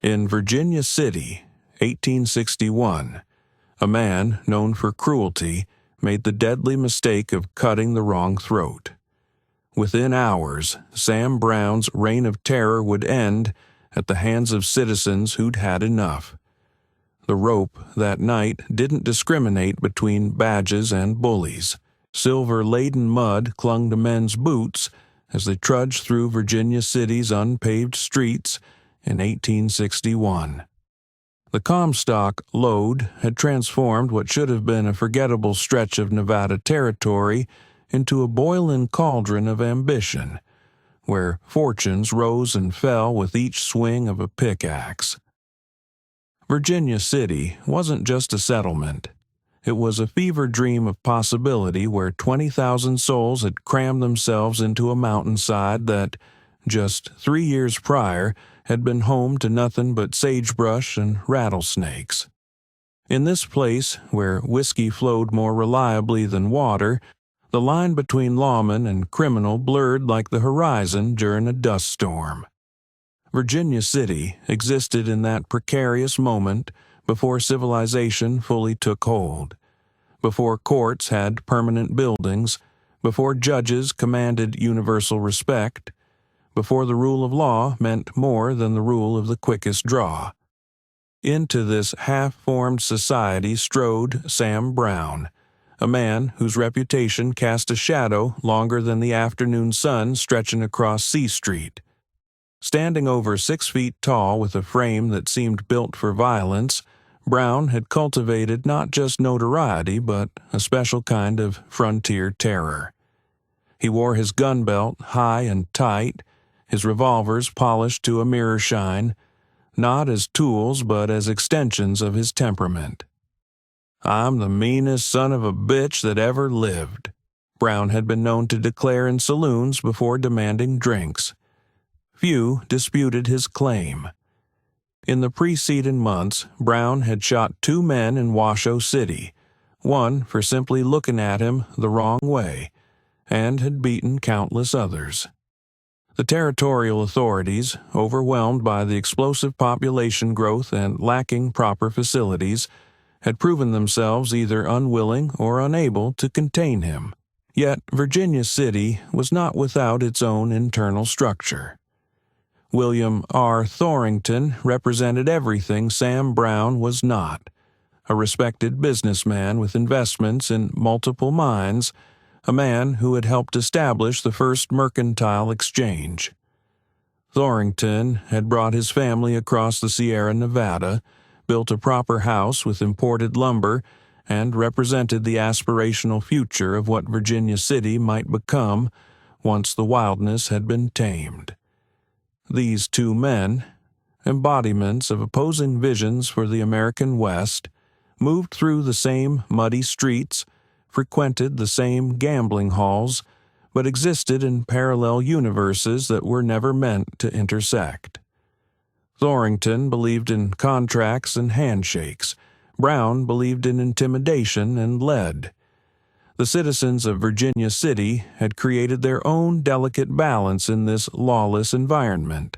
In Virginia City, 1861, a man known for cruelty made the deadly mistake of cutting the wrong throat. Within hours, Sam Brown's reign of terror would end at the hands of citizens who'd had enough. The rope that night didn't discriminate between badges and bullies. Silver-laden mud clung to men's boots as they trudged through Virginia City's unpaved streets in 1861. The Comstock Lode had transformed what should have been a forgettable stretch of Nevada territory into a boiling cauldron of ambition, where fortunes rose and fell with each swing of a pickaxe. Virginia City wasn't just a settlement. It was a fever dream of possibility where 20,000 souls had crammed themselves into a mountainside that, just 3 years prior, had been home to nothing but sagebrush and rattlesnakes. In this place, where whiskey flowed more reliably than water, the line between lawman and criminal blurred like the horizon during a dust storm. Virginia City existed in that precarious moment before civilization fully took hold, before courts had permanent buildings, before judges commanded universal respect, before the rule of law meant more than the rule of the quickest draw. Into this half-formed society strode Sam Brown, a man whose reputation cast a shadow longer than the afternoon sun stretching across C Street. Standing over 6 feet tall with a frame that seemed built for violence, Brown had cultivated not just notoriety but a special kind of frontier terror. He wore his gun belt high and tight, his revolvers polished to a mirror shine, not as tools but as extensions of his temperament. "I'm the meanest son of a bitch that ever lived," Brown had been known to declare in saloons before demanding drinks. Few disputed his claim. In the preceding months, Brown had shot 2 men in Washoe City, one for simply looking at him the wrong way, and had beaten countless others. The territorial authorities, overwhelmed by the explosive population growth and lacking proper facilities, had proven themselves either unwilling or unable to contain him. Yet Virginia City was not without its own internal structure. William R. Thorington represented everything Sam Brown was not, a respected businessman with investments in multiple mines, a man who had helped establish the first mercantile exchange. Thorington had brought his family across the Sierra Nevada, built a proper house with imported lumber, and represented the aspirational future of what Virginia City might become once the wildness had been tamed. These 2 men, embodiments of opposing visions for the American West, moved through the same muddy streets, frequented the same gambling halls, but existed in parallel universes that were never meant to intersect. Thorington believed in contracts and handshakes. Brown believed in intimidation and lead. The citizens of Virginia City had created their own delicate balance in this lawless environment.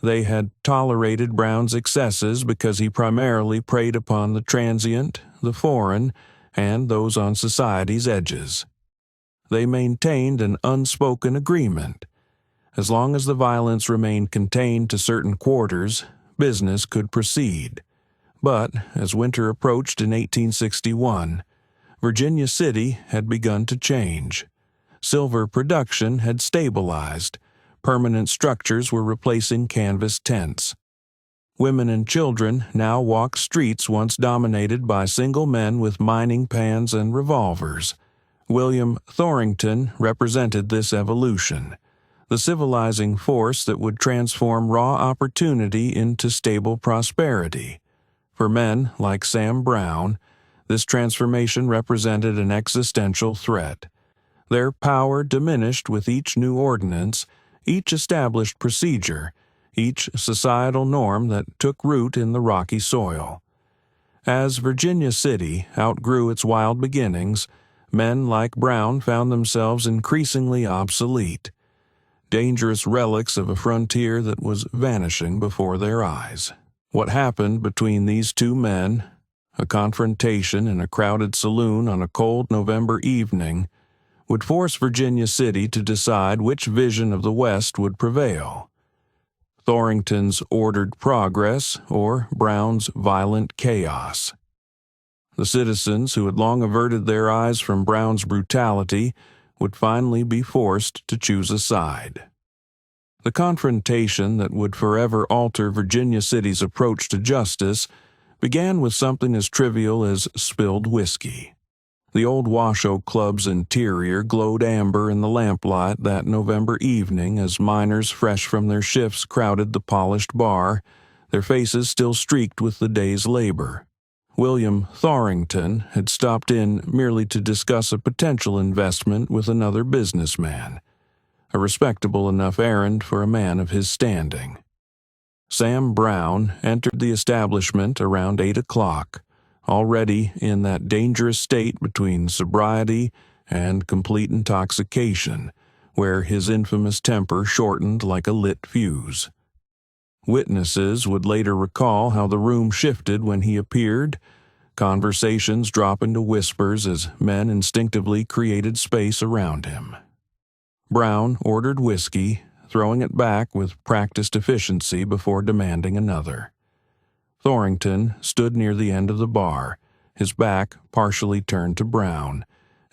They had tolerated Brown's excesses because he primarily preyed upon the transient, the foreign, and those on society's edges. They maintained an unspoken agreement. As long as the violence remained contained to certain quarters, business could proceed. But as winter approached in 1861, Virginia City had begun to change. Silver production had stabilized. Permanent structures were replacing canvas tents. Women and children now walked streets once dominated by single men with mining pans and revolvers. William Thorington represented this evolution, the civilizing force that would transform raw opportunity into stable prosperity. For men like Sam Brown, this transformation represented an existential threat. Their power diminished with each new ordinance, each established procedure, each societal norm that took root in the rocky soil. As Virginia City outgrew its wild beginnings, men like Brown found themselves increasingly obsolete. dangerous relics of a frontier that was vanishing before their eyes. What happened between these two men, a confrontation in a crowded saloon on a cold November evening, would force Virginia City to decide which vision of the West would prevail: Thorington's ordered progress or Brown's violent chaos. The citizens who had long averted their eyes from Brown's brutality would finally be forced to choose a side. The confrontation that would forever alter Virginia City's approach to justice began with something as trivial as spilled whiskey. The old Washoe Club's interior glowed amber in the lamplight that November evening as miners fresh from their shifts crowded the polished bar, their faces still streaked with the day's labor. William Thorington had stopped in merely to discuss a potential investment with another businessman, a respectable enough errand for a man of his standing. Sam Brown entered the establishment around 8 o'clock, already in that dangerous state between sobriety and complete intoxication, where his infamous temper shortened like a lit fuse. Witnesses would later recall how the room shifted when he appeared, conversations dropping to whispers as men instinctively created space around him. Brown ordered whiskey, throwing it back with practiced efficiency before demanding another. Thorington stood near the end of the bar, his back partially turned to Brown,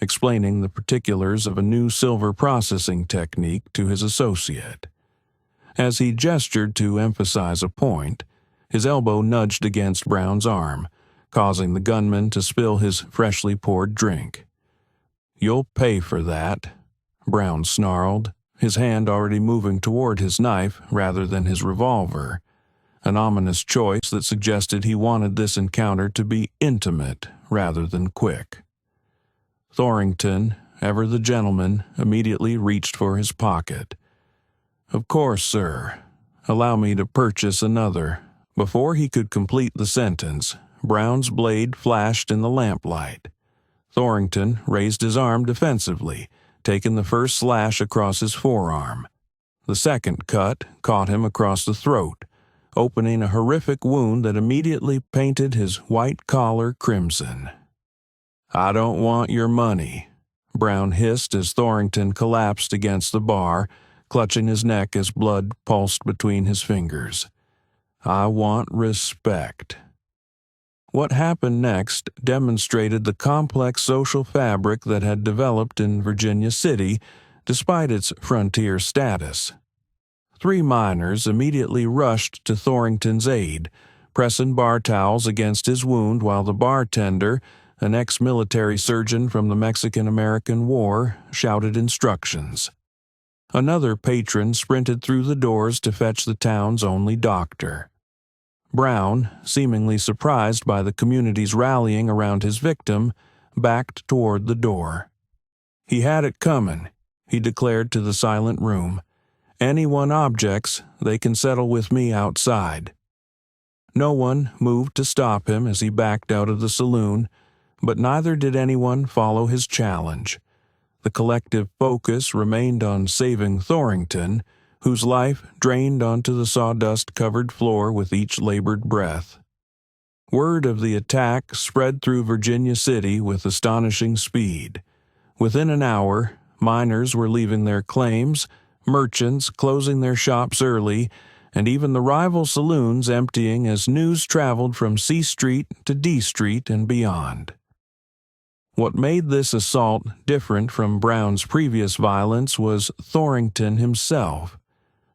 explaining the particulars of a new silver processing technique to his associate. As he gestured to emphasize a point, his elbow nudged against Brown's arm, causing the gunman to spill his freshly poured drink. "You'll pay for that," Brown snarled, his hand already moving toward his knife rather than his revolver, an ominous choice that suggested he wanted this encounter to be intimate rather than quick. Thorington, ever the gentleman, immediately reached for his pocket. "Of course, sir. Allow me to purchase another." Before he could complete the sentence, Brown's blade flashed in the lamplight. Thorington raised his arm defensively, taking the first slash across his forearm. The second cut caught him across the throat, opening a horrific wound that immediately painted his white collar crimson. "I don't want your money," Brown hissed as Thorington collapsed against the bar, clutching his neck as blood pulsed between his fingers. "I want respect." What happened next demonstrated the complex social fabric that had developed in Virginia City despite its frontier status. 3 miners immediately rushed to Thorington's aid, pressing bar towels against his wound while the bartender, an ex-military surgeon from the Mexican-American War, shouted instructions. Another patron sprinted through the doors to fetch the town's only doctor. Brown, seemingly surprised by the community's rallying around his victim, backed toward the door. "He had it coming," he declared to the silent room. "Anyone objects, they can settle with me outside." No one moved to stop him as he backed out of the saloon, but neither did anyone follow his challenge. The collective focus remained on saving Thorington, whose life drained onto the sawdust-covered floor with each labored breath. Word of the attack spread through Virginia City with astonishing speed. Within an hour, miners were leaving their claims, merchants closing their shops early, and even the rival saloons emptying as news traveled from C Street to D Street and beyond. What made this assault different from Brown's previous violence was Thorington himself,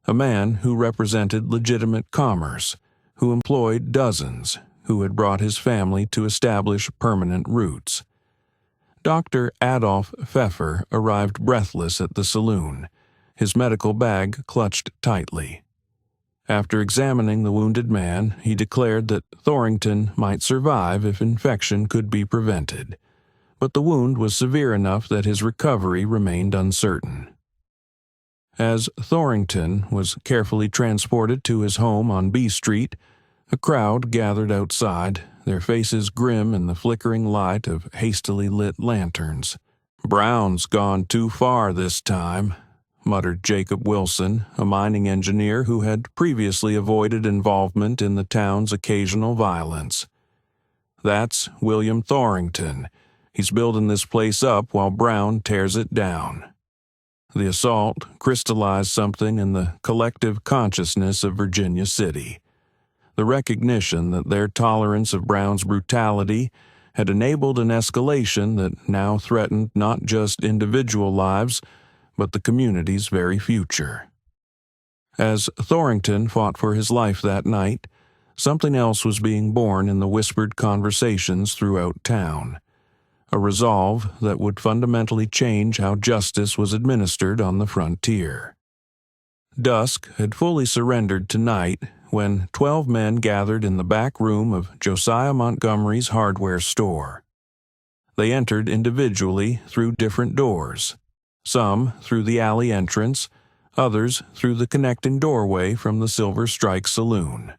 a man who represented legitimate commerce, who employed dozens, who had brought his family to establish permanent roots. Dr. Adolf Pfeffer arrived breathless at the saloon, his medical bag clutched tightly. After examining the wounded man, he declared that Thorington might survive if infection could be prevented, but the wound was severe enough that his recovery remained uncertain. As Thorington was carefully transported to his home on B Street, a crowd gathered outside, their faces grim in the flickering light of hastily lit lanterns. "Brown's gone too far this time," muttered Jacob Wilson, a mining engineer who had previously avoided involvement in the town's occasional violence. "That's William Thorington. He's building this place up while Brown tears it down." The assault crystallized something in the collective consciousness of Virginia City. The recognition that their tolerance of Brown's brutality had enabled an escalation that now threatened not just individual lives, but the community's very future. As Thorington fought for his life that night, something else was being born in the whispered conversations throughout town. A resolve that would fundamentally change how justice was administered on the frontier. Dusk had fully surrendered tonight when 12 men gathered in the back room of Josiah Montgomery's hardware store. They entered individually through different doors, some through the alley entrance, others through the connecting doorway from the Silver Strike Saloon.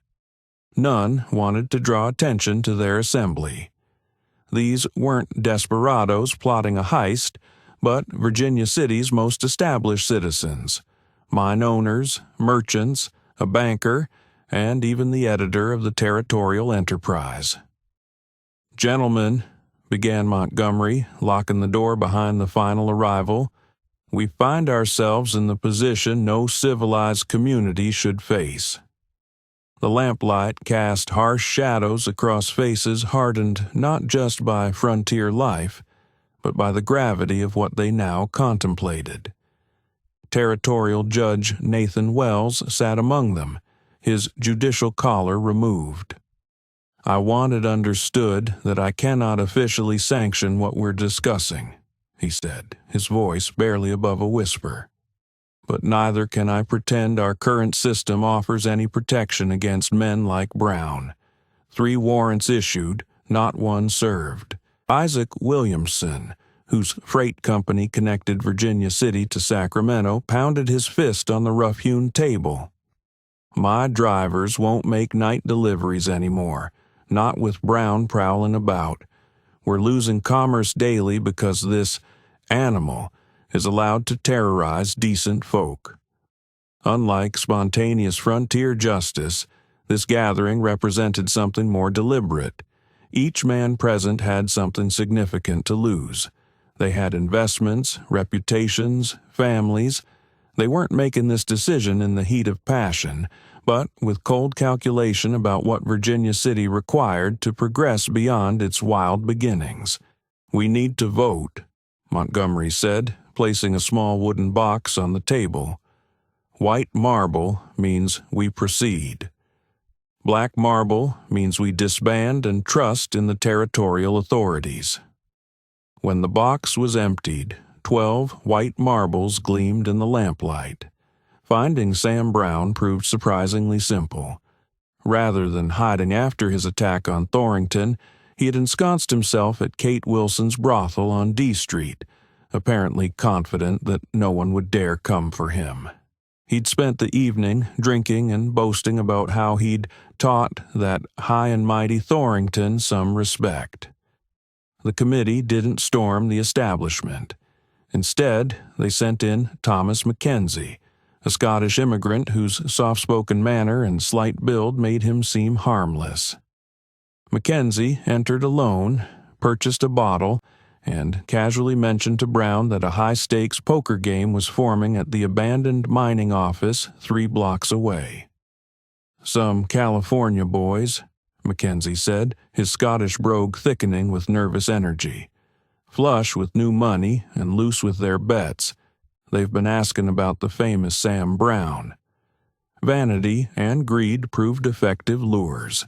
None wanted to draw attention to their assembly. These weren't desperados plotting a heist, but Virginia City's most established citizens, mine owners, merchants, a banker, and even the editor of the Territorial Enterprise. "Gentlemen," began Montgomery, locking the door behind the final arrival, "we find ourselves in the position no civilized community should face." The lamplight cast harsh shadows across faces hardened not just by frontier life, but by the gravity of what they now contemplated. Territorial Judge Nathan Wells sat among them, his judicial collar removed. "I want it understood that I cannot officially sanction what we're discussing," he said, his voice barely above a whisper. "But neither can I pretend our current system offers any protection against men like Brown. 3 warrants issued, not 1 served. Isaac Williamson, whose freight company connected Virginia City to Sacramento, pounded his fist on the rough-hewn table. My drivers won't make night deliveries anymore, not with Brown prowling about. We're losing commerce daily because this animal is allowed to terrorize decent folk." Unlike spontaneous frontier justice, this gathering represented something more deliberate. Each man present had something significant to lose. They had investments, reputations, families. They weren't making this decision in the heat of passion, but with cold calculation about what Virginia City required to progress beyond its wild beginnings. "We need to vote," Montgomery said, placing a small wooden box on the table. "White marble means we proceed. Black marble means we disband and trust in the territorial authorities." When the box was emptied, 12 white marbles gleamed in the lamplight. Finding Sam Brown proved surprisingly simple. Rather than hiding after his attack on Thorington, he had ensconced himself at Kate Wilson's brothel on D Street, apparently confident that no one would dare come for him. He'd spent the evening drinking and boasting about how he'd taught that high and mighty Thorington some respect. The committee didn't storm the establishment. Instead, they sent in Thomas Mackenzie, a Scottish immigrant whose soft-spoken manner and slight build made him seem harmless. Mackenzie entered alone, purchased a bottle, and casually mentioned to Brown that a high-stakes poker game was forming at the abandoned mining office 3 blocks away. "Some California boys," Mackenzie said, his Scottish brogue thickening with nervous energy. "Flush with new money and loose with their bets. They've been asking about the famous Sam Brown." Vanity and greed proved effective lures.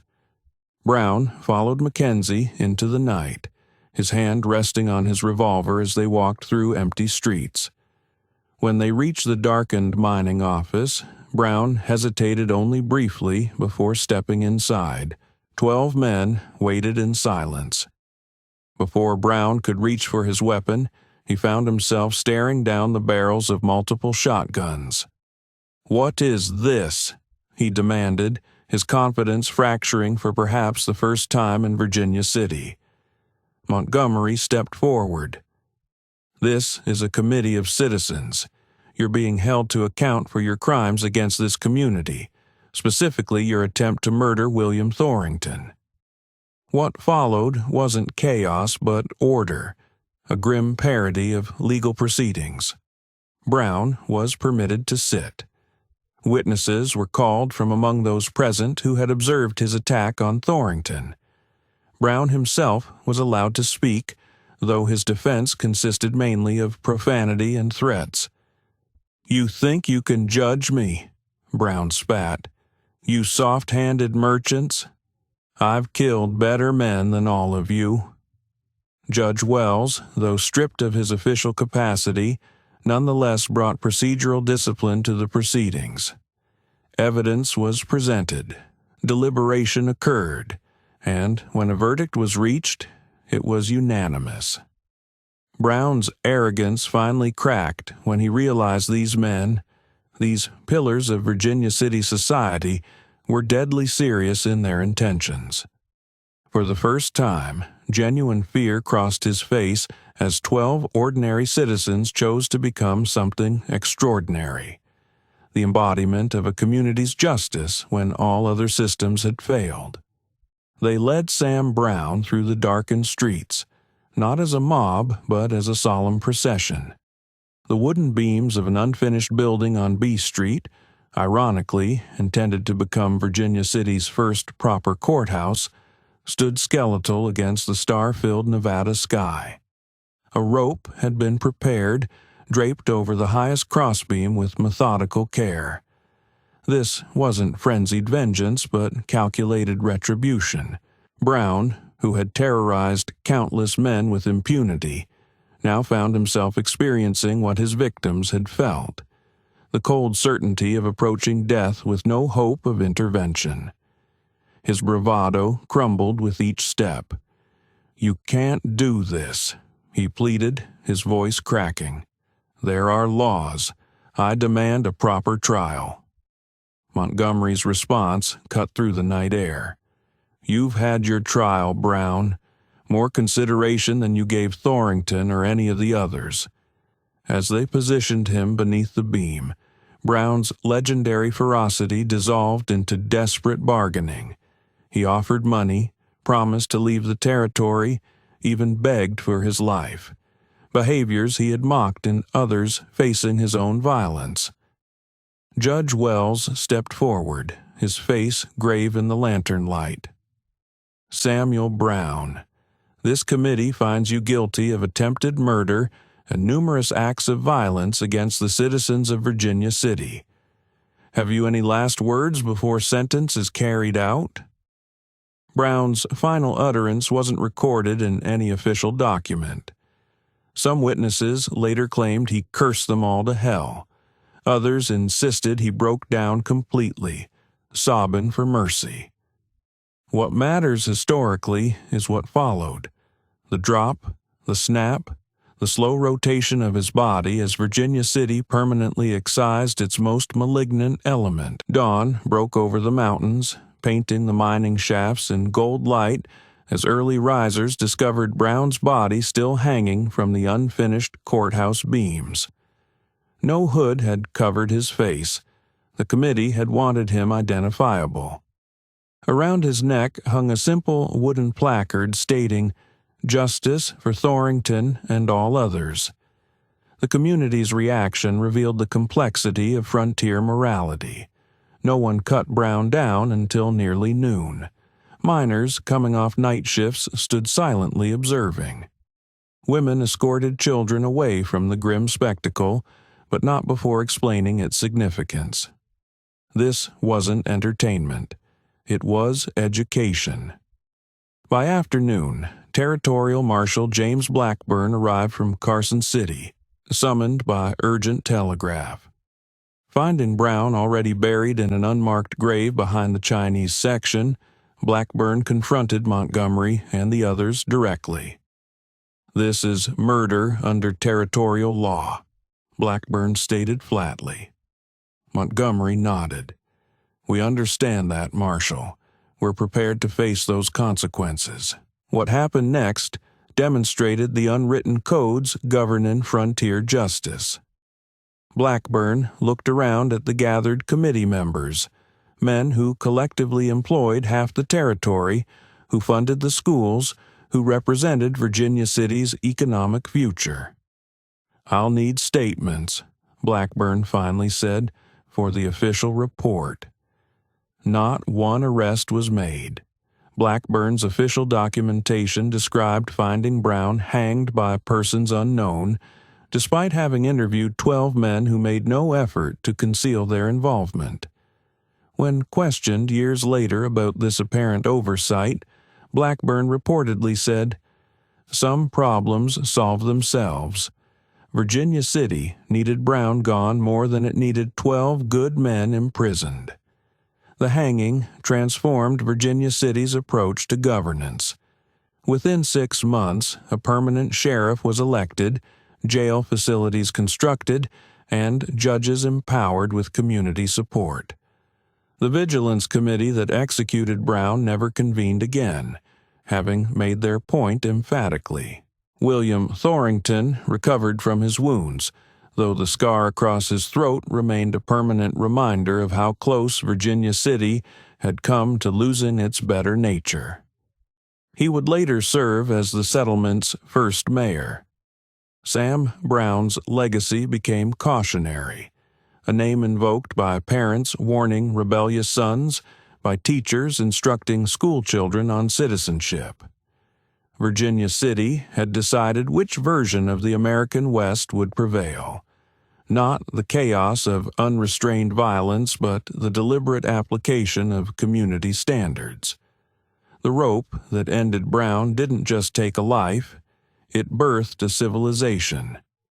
Brown followed Mackenzie into the night, his hand resting on his revolver as they walked through empty streets. When they reached the darkened mining office, Brown hesitated only briefly before stepping inside. 12 men waited in silence. Before Brown could reach for his weapon, he found himself staring down the barrels of multiple shotguns. "What is this?" he demanded, his confidence fracturing for perhaps the first time in Virginia City. Montgomery stepped forward. "This is a committee of citizens. You're being held to account for your crimes against this community, specifically your attempt to murder William Thorington." What followed wasn't chaos but order, a grim parody of legal proceedings. Brown was permitted to sit. Witnesses were called from among those present who had observed his attack on Thorington. Brown himself was allowed to speak, though his defense consisted mainly of profanity and threats. "You think you can judge me?" Brown spat. "You soft-handed merchants? I've killed better men than all of you." Judge Wells, though stripped of his official capacity, nonetheless brought procedural discipline to the proceedings. Evidence was presented, deliberation occurred, and when a verdict was reached, it was unanimous. Brown's arrogance finally cracked when he realized these men, these pillars of Virginia City society, were deadly serious in their intentions. For the first time, genuine fear crossed his face as 12 ordinary citizens chose to become something extraordinary, the embodiment of a community's justice when all other systems had failed. They led Sam Brown through the darkened streets, not as a mob but as a solemn procession. The wooden beams of an unfinished building on B Street, ironically intended to become Virginia City's first proper courthouse, stood skeletal against the star-filled Nevada sky. A rope had been prepared, draped over the highest crossbeam with methodical care. This wasn't frenzied vengeance, but calculated retribution. Brown, who had terrorized countless men with impunity, now found himself experiencing what his victims had felt: the cold certainty of approaching death with no hope of intervention. His bravado crumbled with each step. "You can't do this," he pleaded, his voice cracking. "There are laws. I demand a proper trial." Montgomery's response cut through the night air. "You've had your trial, Brown. More consideration than you gave Thorington or any of the others." As they positioned him beneath the beam, Brown's legendary ferocity dissolved into desperate bargaining. He offered money, promised to leave the territory, even begged for his life. Behaviors he had mocked in others facing his own violence. Judge Wells stepped forward, his face grave in the lantern light. "Samuel Brown, this committee finds you guilty of attempted murder and numerous acts of violence against the citizens of Virginia City. Have you any last words before sentence is carried out?" Brown's final utterance wasn't recorded in any official document. Some witnesses later claimed he cursed them all to hell. Others insisted he broke down completely, sobbing for mercy. What matters historically is what followed: the drop, the snap, the slow rotation of his body as Virginia City permanently excised its most malignant element. Dawn broke over the mountains, painting the mining shafts in gold light as early risers discovered Brown's body still hanging from the unfinished courthouse beams. No hood had covered his face. The committee had wanted him identifiable. Around his neck hung a simple wooden placard stating, "Justice for Thorington and all others." The community's reaction revealed the complexity of frontier morality. No one cut Brown down until nearly noon. Miners coming off night shifts stood silently observing. Women escorted children away from the grim spectacle, but not before explaining its significance. This wasn't entertainment. It was education. By afternoon, Territorial Marshal James Blackburn arrived from Carson City, summoned by urgent telegraph. Finding Brown already buried in an unmarked grave behind the Chinese section, Blackburn confronted Montgomery and the others directly. "This is murder under territorial law," Blackburn stated flatly. Montgomery nodded. "We understand that, Marshal. We're prepared to face those consequences." What happened next demonstrated the unwritten codes governing frontier justice. Blackburn looked around at the gathered committee members, men who collectively employed half the territory, who funded the schools, who represented Virginia City's economic future. "I'll need statements," Blackburn finally said, "for the official report." Not one arrest was made. Blackburn's official documentation described finding Brown hanged by persons unknown, despite having interviewed 12 men who made no effort to conceal their involvement. When questioned years later about this apparent oversight, Blackburn reportedly said, "Some problems solve themselves. Virginia City needed Brown gone more than it needed 12 good men imprisoned." The hanging transformed Virginia City's approach to governance. Within 6 months, a permanent sheriff was elected, jail facilities constructed, and judges empowered with community support. The Vigilance Committee that executed Brown never convened again, having made their point emphatically. William Thorington recovered from his wounds, though the scar across his throat remained a permanent reminder of how close Virginia City had come to losing its better nature. He would later serve as the settlement's first mayor. Sam Brown's legacy became cautionary, a name invoked by parents warning rebellious sons, by teachers instructing schoolchildren on citizenship. Virginia City had decided which version of the American West would prevail. Not the chaos of unrestrained violence, but the deliberate application of community standards. The rope that ended Brown didn't just take a life, it birthed a civilization.